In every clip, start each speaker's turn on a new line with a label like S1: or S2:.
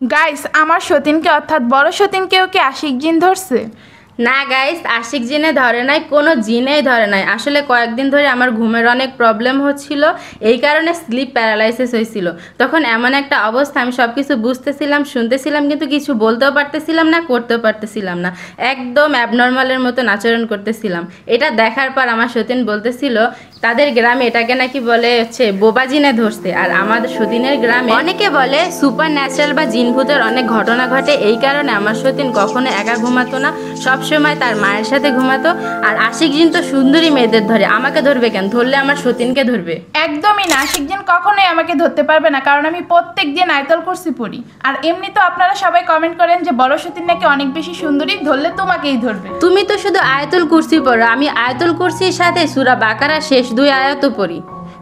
S1: Guys, আমার সতীনকে অর্থাৎ বড় সতীনকেও কি আশিক জিন ধরছে?
S2: না গাইস, আশিক জিনে ধরে নাই, কোনো জিনেই ধরে নাই। আসলে কয়েকদিন ধরে আমার ঘুমের অনেক প্রবলেম হচ্ছিল, এই কারণে স্লিপ প্যারালাইসিস হয়েছিল। তখন এমন একটা অবস্থা, আমি সব কিছু বুঝতেছিলাম, শুনতেছিলাম, কিন্তু কিছু বলতেও পারতেছিলাম না, করতেও পারতেছিলাম না। একদম অ্যাবনর্মালের মতন আচরণ করতেছিলাম। এটা দেখার পর আমার সতীন বলতেছিল তাদের গ্রামে এটাকে নাকি বলে হচ্ছে বোবা জিনে ধরছে, আর আমাদের সতীনের গ্রামে অনেকে বলে সুপার ন্যাচারাল বা জিনভূতের অনেক ঘটনা ঘটে। এই কারণে আমার সতীন কখনো একা ঘুমাতো না, সবসময় তার মায়ের সাথে ঘুমাতো। আর আশিক জিন তো সুন্দরী মেয়েদের ধরে, আমাকে ধরবে কেন? ধরলে আমার সতীনকে ধরবে।
S1: একদমই না, আশিক জিন কখনোই আমাকে ধরতে পারবে না, কারণ আমি প্রত্যেক দিন আয়াতুল কুরসি পড়ি। আর এমনি তো আপনারা সবাই কমেন্ট করেন যে বড় সতীন নাকি অনেক বেশি সুন্দরী, ধরলে তোমাকেই ধরবে।
S2: তুমি তো শুধু আয়াতুল কুরসি পড়ো, আমি আয়াতুল কুরসির সাথে সূরা বাকারা শেষ 2 আয়াতও পড়ি।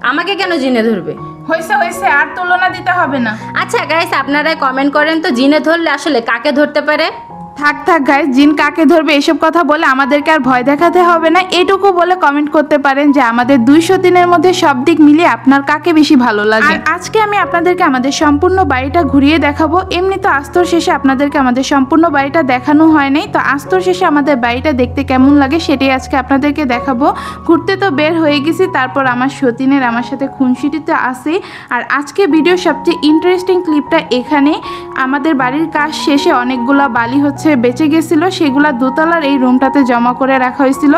S2: আমাকে কেন জিনে ধরবে?
S1: হয়েছে হয়েছে, আর তুলনা দিতে হবে না।
S2: আচ্ছা গাইস, আপনারা কমেন্ট করেন তো, জিনে ধরলে আসলে কাকে ধরতে পারে?
S1: থাক থাক গাইস, জিন কাকে ধরবে এসব কথা বলে আমাদেরকে আর ভয় দেখাতে হবে না। এটুকু বলে কমেন্ট করতে পারেন যে আমাদের 200 দিনের মধ্যে সব দিক মিলিয়ে আপনার কাকে বেশি ভালো লাগে। আর আজকে আমি আপনাদেরকে আমাদের সম্পূর্ণ বাড়িটা ঘুরিয়ে দেখাবো। এমনি তো আস্তর শেষে আপনাদেরকে আমাদের সম্পূর্ণ বাড়িটা দেখানো হয় নাই, তো আস্তর শেষে আমাদের বাড়িটা দেখতে কেমন লাগে সেটাই আজকে আপনাদেরকে দেখাবো। ঘুরতে তো বের হয়ে গেছি, তারপর আমার সতীনের আমার সাথে খুনসুটিতে আসে। আর আজকে ভিডিওর সবচেয়ে ইন্টারেস্টিং ক্লিপটা এখানে। আমাদের বাড়ির কাজ শেষে অনেকগুলো বালি বেঁচে গেছিল, সেগুলা দোতলার এই রুমটাতে জমা করে রাখা হয়েছিল।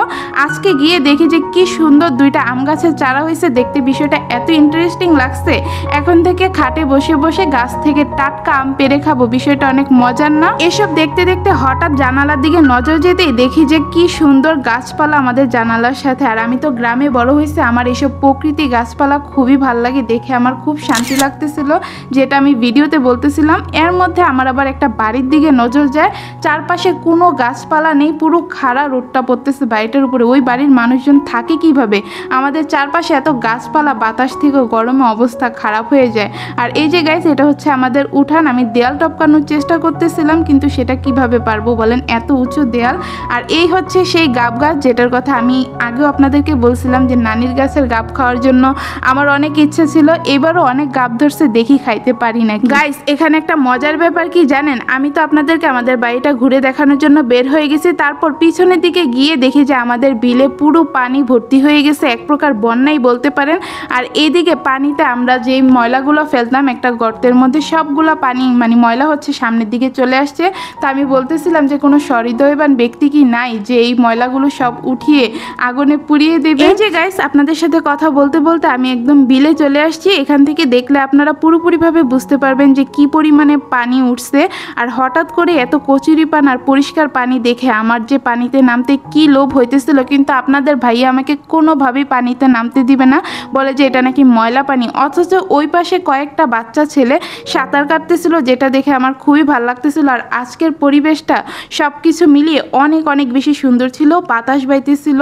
S1: আজকে গিয়ে দেখি যে কি সুন্দর 2টা আম গাছের চারা হয়েছে, দেখতে বিষয়টা এত ইন্টারেস্টিং লাগছে। এখন থেকে খাটে বসে বসে গাছ থেকে টাটকা আম পেড়ে খাবো, বিষয়টা অনেক মজার না? এসব দেখতে দেখতে হঠাৎ জানালার দিকে নজর যেতেই দেখি যে কি সুন্দর গাছপালা আমাদের জানালার সাথে। আর আমি তো গ্রামে বড় হয়েছে, আমার এইসব প্রকৃতি গাছপালা খুবই ভাল লাগে, দেখে আমার খুব শান্তি লাগতেছিল, যেটা আমি ভিডিওতে বলতেছিলাম। এর মধ্যে আমার আবার একটা বাড়ির দিকে নজর যায়, চারপাশে কোনো গাছপালা নেই, পুরো খাড়া রোডটা পড়তেছে বাড়িটার উপরে। ওই বাড়ির মানুষজন থাকে কিভাবে? আমাদের চারপাশে এত গাছপালা, বাতাস থেকে গরমে অবস্থা খারাপ হয়ে যায়। আর এই যে গাইস, এটা হচ্ছে আমাদের উঠান। আমি দেয়াল টপকানোর চেষ্টা করতেছিলাম, কিন্তু সেটা কিভাবে পারবো বলেন, এত উঁচু দেয়াল। আর এই হচ্ছে সেই গাব গাছ, যেটার কথা আমি আগেও আপনাদেরকে বলছিলাম যে নানির গাছের গাব খাওয়ার জন্য আমার অনেক ইচ্ছে ছিল। এবারও অনেক গাব ধরছে, দেখি খাইতে পারি না। গাইস, এখানে একটা মজার ব্যাপার কি জানেন? আমি তো আপনাদেরকে আমাদের বাড়িটা ঘুরে দেখানোর জন্য বের হয়ে গেছি, তারপর পিছনের দিকে গিয়ে দেখি যে আমাদের বিলে পুরো পানি ভর্তি হয়ে গেছে, এক প্রকার বন্যাই বলতে পারেন। আর এইদিকে পানিতে আমরা যেই ময়লাগুলো ফেলতাম একটা গর্তের মধ্যে, সবগুলো পানি মানে ময়লা হচ্ছে সামনের দিকে চলে আসছে। তো আমি বলতেছিলাম যে কোনো সহৃদয়বান ব্যক্তি কি নাই যে এই ময়লাগুলো সব উঠিয়ে আগুনে পুড়িয়ে দেবে। এই যে গাইস, আপনাদের সাথে কথা বলতে বলতে আমি একদম বিলে চলে আসছি। এখান থেকে দেখলে আপনারা পুরোপুরিভাবে বুঝতে পারবেন যে কি পরিমাণে পানি উঠছে। আর হঠাৎ করে এত কচুরি পান আর পরিষ্কার পানি দেখে আমার যে পানিতে নামতে কি লোভ হইতেছিল, কিন্তু আপনাদের ভাইয়া আমাকে কোনোভাবেই পানিতে নামতে দিবে না, বলে যে এটা নাকি ময়লা পানি। অথচ ওই পাশে কয়েকটা বাচ্চা ছেলে সাঁতার কাটতেছিল, যেটা দেখে আমার খুবই ভালো লাগতেছিল। আর আজকের পরিবেশটা সব কিছু মিলিয়ে অনেক অনেক বেশি সুন্দর ছিল, বাতাস বাইতেছিল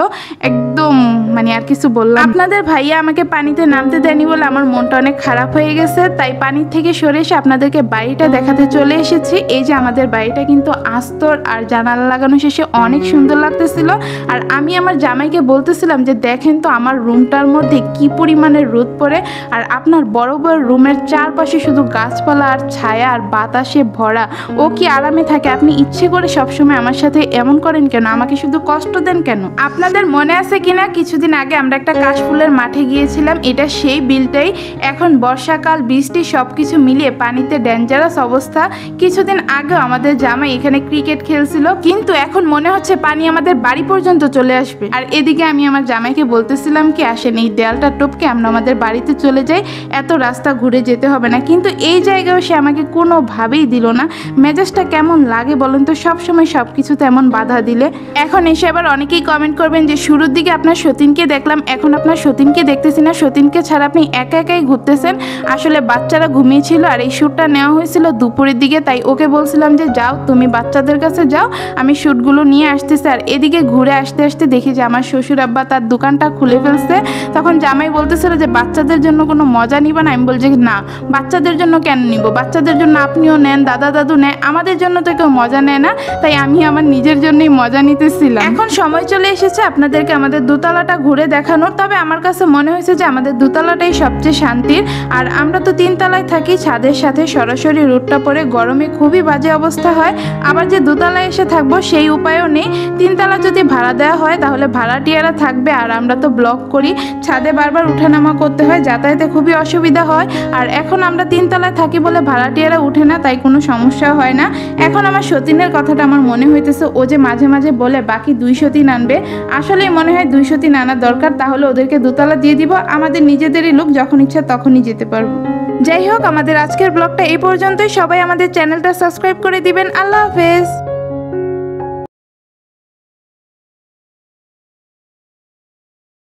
S1: একদম, মানে আর কিছু বললাম। আপনাদের ভাইয়া আমাকে পানিতে নামতে দেয়নি বলে আমার মনটা অনেক খারাপ হয়ে গেছে, তাই পানির থেকে সরে এসে আপনাদেরকে বাড়িটা দেখাতে চলে এসেছি। এই যে আমাদের বাড়িটা কিন্তু আস্তর আর জানালা লাগানো শেষে অনেক সুন্দর লাগতেছিল। আর আমি আমার জামাইকে বলতেছিলাম যে দেখেন তো আমার রুমটার মধ্যে কি পরিমাণের রোদ পড়ে, আর আপনার বড় বড় রুমের চারপাশে শুধু গাছপালা আর ছায়া আর বাতাসে ভরা। ও কি আরামে থাকে? আপনি ইচ্ছে করে সবসময় আমার সাথে এমন করেন কেন? আমাকে শুধু কষ্ট দেন কেন? আপনাদের মনে আছে কিনা কিছুদিন আগে আমরা একটা কাশফুলের মাঠে গিয়েছিলাম, এটা সেই বিলটাই। এখন বর্ষাকাল, বৃষ্টি সবকিছু মিলিয়ে পানিতে ডেঞ্জারাস অবস্থা। কিছুদিন আগে আমাদের জামাই এখানে ক্রিকেট খেলছিল, কিন্তু এখন মনে হচ্ছে পানি আমাদের বাড়ি পর্যন্ত চলে আসবে। আর এদিকে আমি আমার জামাইকে বলতেছিলাম কি আসেন এই দেয়ালটা টপকে আমরা আমাদের বাড়িতে চলে যাই, এত রাস্তা ঘুরে যেতে হবে না। কিন্তু এই জায়গায় সে আমাকে কোনোভাবেই দিল না। মেজাজটা কেমন লাগে বলেন তো, সবসময় সব কিছুতে এমন বাধা দিলে। এখন এসে আবার অনেকেই কমেন্ট করবেন যে শুরুর দিকে আপনার সতীনকে দেখলাম, এখন আপনার সতীনকে দেখতেছি না, সতীনকে ছাড়া আপনি একা একাই ঘুরতেছেন। আসলে বাচ্চারা ঘুমিয়েছিল আর এই শ্যুটটা নেওয়া হয়েছিল দুপুরের দিকে, তাই ওকে বলছিলাম যে যাও তুমি বাচ্চাদের কাছে যাও, আমি শ্যুটগুলো নিয়ে আসতেছি। আর এদিকে ঘুরে আসতে আসতে দেখি যে আমার শ্বশুর আব্বা তার দোকানটা খুলে ফেলছে। তখন জামাই বলতেছিল যে বাচ্চাদের জন্য কোনো মজা নিবা না? আমি বলছি না, বাচ্চাদের জন্য কেন নিব, বাচ্চাদের জন্য আপনিও নেন, দাদা দাদু নেয়, আমাদের জন্য তো কেউ মজা নেয় না, তাই আমি আমার নিজের জন্যই মজা নিতেছিলাম। এখন সময় চলে এসেছে আপনাদেরকে আমাদের দোতলাটা ঘুরে দেখানোর। তবে আমার কাছে মনে হয়েছে যে আমাদের দোতলাটাই সবচেয়ে শান্তির। আর আমরা তো 3 তলায় থাকি, ছাদের সাথে সরাসরি রোডটা পড়ে, গরমে খুবই বাজে অবস্থা হয়। আবার যে দোতলায় এসে থাকবো সেই উপায়ও নেই। 3 তলা যদি ভাড়া দেওয়া হয় তাহলে ভাড়াটিয়ারা থাকবে, আর আমরা তো ব্লগ করি, ছাদে বারবার উঠানামা করতে হয়, যাতায়াতে খুবই অসুবিধা হয়। আর এখন আমরা 3 তলায় থাকি বলে ভাড়াটিয়ারা উঠে না, তাই কোনো সমস্যা হয় না। এখন আমার সতীনের কথাটা আমার মনে হইতেছে, ও যে মাঝে মাঝে বলে বাকি 200 তিন আনবে, আসলেই মনে হয় 200 তিন আনার দরকার, তাহলে ওদেরকে দোতলা দিয়ে দিব, আমাদের নিজেদেরই লোক, যখন ইচ্ছা তখনই যেতে পারবো। যাই হোক, আমাদের আজকের ব্লগটা এই পর্যন্তই। সবাই আমাদের চ্যানেলটা সাবস্ক্রাইব করে দিবেন। আল্লাহ হাফেজ।